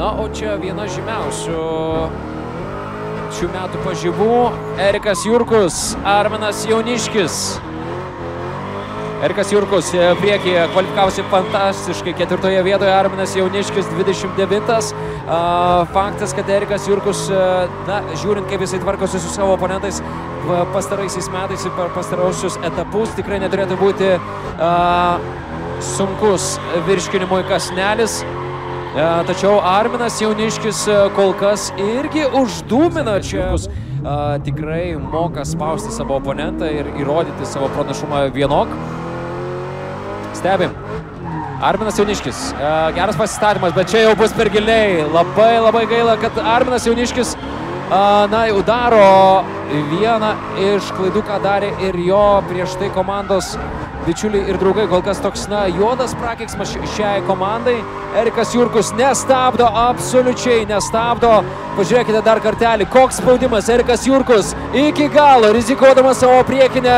Na, o čia viena žymiausių šių metų pažybų. Erikas Jurkus, Arminas Jauniškis. Erikas Jurkus priekyje kvalifikavosi fantastiškai. 4. vietoje Arminas Jauniškis 29. Faktas, kad Erikas Jurkus, na, žiūrint, kaip jisai tvarkosi su savo oponentais pastaraisiais metais ir per pastarausius etapus, tikrai neturėtų būti sunkus virškinimui kąsnelis. Tačiau Arminas Jauniškis kol kas irgi uždūmina čia. Tikrai moka spausti savo oponentą ir įrodyti savo pranašumą vienok. Stebim. Arminas Jauniškis. Geras pasistatymas, bet čia jau bus per giliai. Labai gaila, kad Arminas Jauniškis na, jau daro vieną iš klaidų, ką darė ir jo prieš tai komandos bičiuliai ir draugai. Kol kas toks, na, juodas prakeiksmas šiai komandai. Erikas Jurkus nestabdo, absoliučiai nestabdo. Pažiūrėkite dar kartelį, koks spaudimas. Erikas Jurkus iki galo, rizikuodamas savo priekinę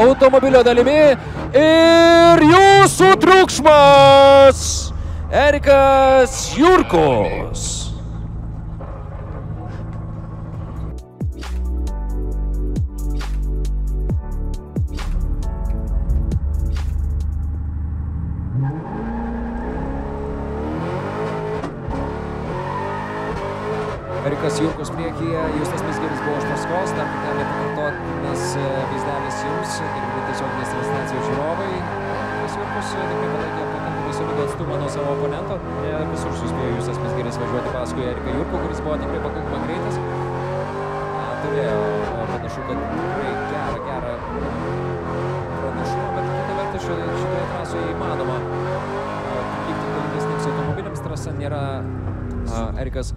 automobilio dalimi. Ir jūsų triukšmas! Erikas Jurkus. Erikas Jurkus priekyje, Justas Mizgiris buvo iš paskos, dar kartelį pakartotinas vaizdelis jums, girdite tiesioginės transliacijos žiūrovai. Erikas Jurkus tikrai palaikė pakankamai solidų atstumą nuo savo oponento. Visur suspėjo Justas Mizgiris važiuoti paskui Eriką Jurkų, kuris buvo tikrai pakankamai greitas. Turėjo panašu, kad tikrai gerą pranašumą, bet kita vertus šitoje trasoje įmanoma atlikti galingesniems automobiliams. Trasa nėra Erikas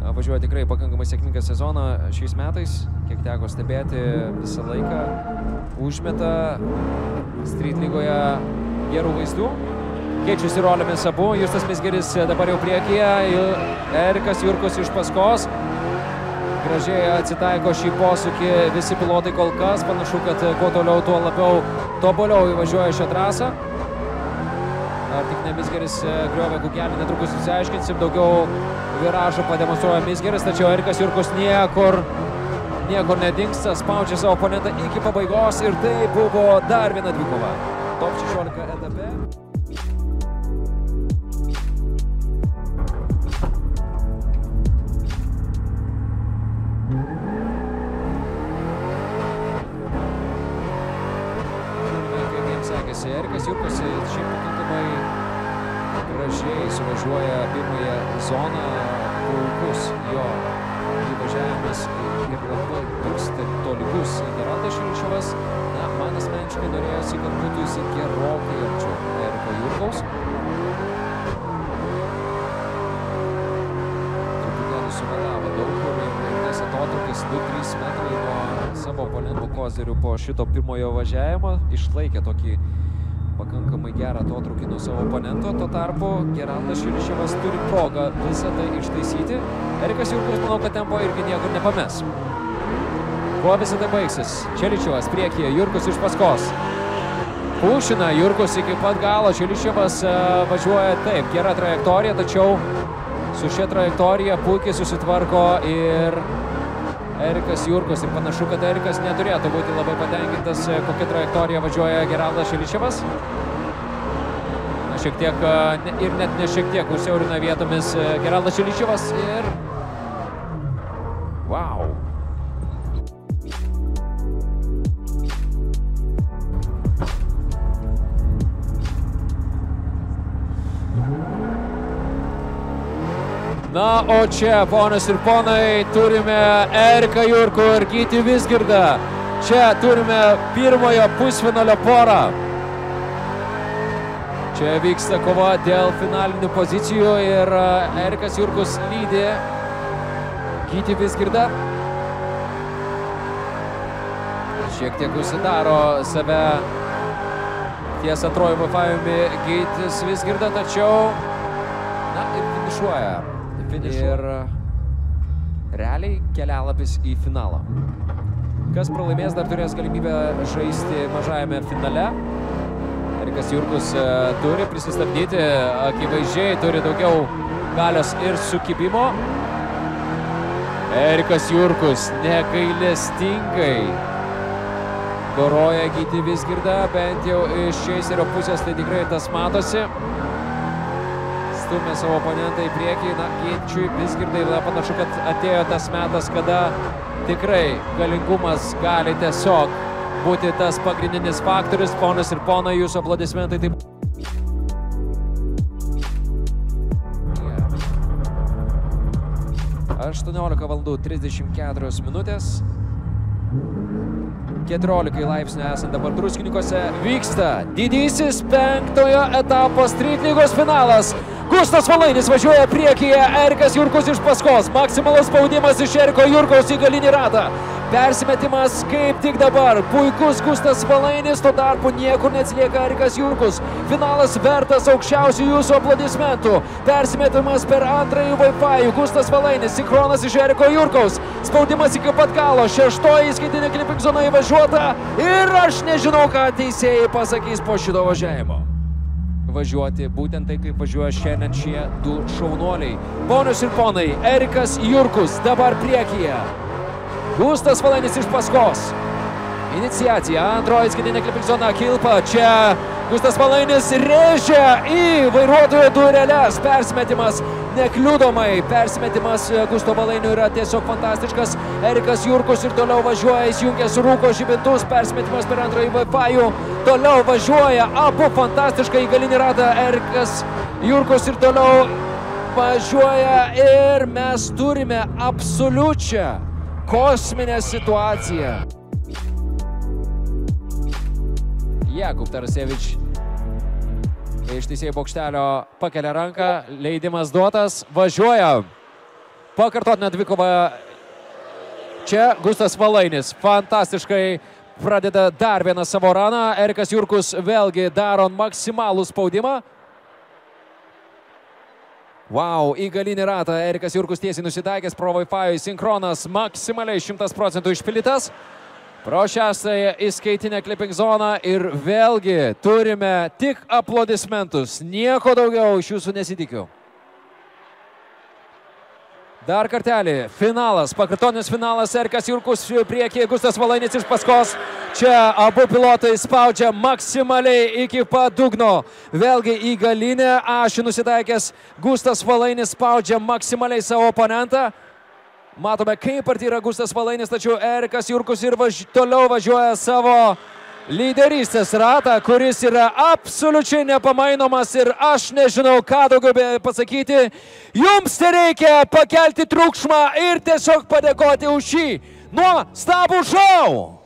važiuoja tikrai pakankamai sėkmingą sezoną šiais metais, kiek teko stebėti visą laiką. Užmeta Street lygoje gerų vaizdų. Keičiasi rolėmis abu. Justas Mizgiris dabar jau priekyje. Erikas Jurkus iš paskos. Gražiai atsitaiko šį posūkį visi pilotai kol kas. Panašu, kad kuo toliau, tuo labiau tobuliau įvažiuoja šią trasą. Ar tik ne Mizgiris griovė gugelį, netrukus išsiaiškinsim. Daugiau viražų pademonstruoja Mizgiris, tačiau Erikas Jurkus niekur nedingsta, spaudžia savo oponentą iki pabaigos ir tai buvo dar viena dvikova. Top 16 etape. Kaip jiems sekėsi, Erikas Jurkus šiaip pakankamai gražiai suvažiuoja pirmąją zoną, puikus jo įvažiavimas ir labai toks tolygus. Geraldas Šiličiovas, na, man asmeniškai norėjosi, kad būtų jis gerokai arčiau Eriko Jurkaus. Truputėlį suvalavo daug kur ir tas atotrukis 2-3 metrai nuo savo oponentų kozerių po šito pirmojo važiavimo išlaikė tokį pakankamai gerą atotrukį nuo savo oponento. Tuo tarpu Geraldas Šiličiovas turi progą visą tai ištaisyti. Erikas Jurkus, manau, kad tempo irgi niekur nepames. Kuo visą tai baigsis? Šiličiovas priekyje, Jurkus iš paskos. Pušina Jurkus iki pat galo. Šiličiovas važiuoja taip, gera trajektorija, tačiau su šia trajektorija puikiai susitvarko ir Erikas Jurkus. Ir panašu, kad Erikas neturėtų būti labai patenkintas, kokia trajektorija važiuoja Geraldas Šiličiovas. Šiek tiek ir net ne šiek tiek užsiaurina vietomis Geraldas Šiličiovas ir wow. Na, o čia, ponios ir ponai, turime Eriką Jurkų ir Gytį Vizgirdą. Čia turime pirmojo pusfinalio porą. Čia vyksta kova dėl finalinių pozicijų ir Erikas Jurkus lydi Gytį Vizgirdą. Šiek tiek užsidaro save ties antroju vafajumi Gytis Vizgirdą, tačiau, na, ir finišuoja. Ir realiai kelialapis į finalą. Kas pralaimės, dar turės galimybę žaisti mažajame finale. Erikas Jurkus turi prisistabdyti, akivaizdžiai turi daugiau galios ir sukibimo. Erikas Jurkus negailestingai doroja Gytį Vizgirdą, bent jau iš Čeiserio pusės tai tikrai tas matosi. Stumia savo oponentą į priekį, Gyčiui Vizgirdai panašu, kad atėjo tas metas, kada tikrai galingumas gali tiesiog būti tas pagrindinis faktorius. Ponas ir ponai, jūsų aplodismentai taip. 18:34 minutės. 14 laipsnių esant dabar Druskininkuose vyksta didysis 5-ojo etapo Street lygos finalas. Gustas Valainis važiuoja priekyje, Erikas Jurkus iš paskos. Maksimalus spaudimas iš Eriko Jurkaus į galinį ratą. Persimetimas kaip tik dabar. Puikus Gustas Valainis, tuo tarpu niekur neatsilieka Erikas Jurkus. Finalas vertas aukščiausių jūsų aplodismentų. Persimetimas per antrąjį Wi-Fi. Gustas Valainis, sinchronas iš Eriko Jurkaus. Spaudimas iki pat galo. 6-oji įskaitinė clipping zona įvažiuota. Ir aš nežinau, ką teisėjai pasakys po šito važiavimo. Važiuoti būtent tai, kaip važiuoja šiandien šie du šaunuoliai. Ponios ir ponai, Erikas Jurkus dabar priekyje. Gustas Valainis iš paskos. Iniciacija, antroji įskaitinė clipping zona, kilpa. Čia Gustas Valainis rėžia į vairuotojo dureles. Persimetimas nekliudomai. Persimetimas Gusto Valainio yra tiesiog fantastiškas. Erikas Jurkus ir toliau važiuoja, įsijungęs rūko žibintus. Persimetimas per antrąjį Wi-Fi. Toliau važiuoja abu fantastiškai į galinį ratą. Erikas Jurkus ir toliau važiuoja ir mes turime absoliučią kosminę situaciją. Jakub Tarasevič iš teisėjų bokštelio pakelia ranką, leidimas duotas, važiuoja. Pakartotinė dvikova. Čia Gustas Valainis fantastiškai pradeda dar vieną savo raną. Erikas Jurkus vėlgi daro maksimalų spaudimą. Wow, į galinį ratą Erikas Jurkus tiesiai nusitaikęs pro Wi-Fi, sinchronas maksimaliai 100% išpildytas. Pro šeštąją įskaitinę clipping zoną ir vėlgi turime tik aplodismentus. Nieko daugiau iš jūsų nesitikiu. Dar kartelį, finalas, pakartotinis finalas, Erikas Jurkus priekyje, Gustas Valainis iš paskos. Čia abu pilotai spaudžia maksimaliai iki pat dugno. Vėlgi į galinę ašį nusitaikęs Gustas Valainis spaudžia maksimaliai savo oponentą. Matome, kaip arti yra Gustas Valainis, tačiau Erikas Jurkus ir toliau važiuoja savo lyderystės ratą, kuris yra absoliučiai nepamainomas ir aš nežinau, ką daugiau pasakyti. Jums tereikia pakelti triukšmą ir tiesiog padėkoti už šį nuostabų šou.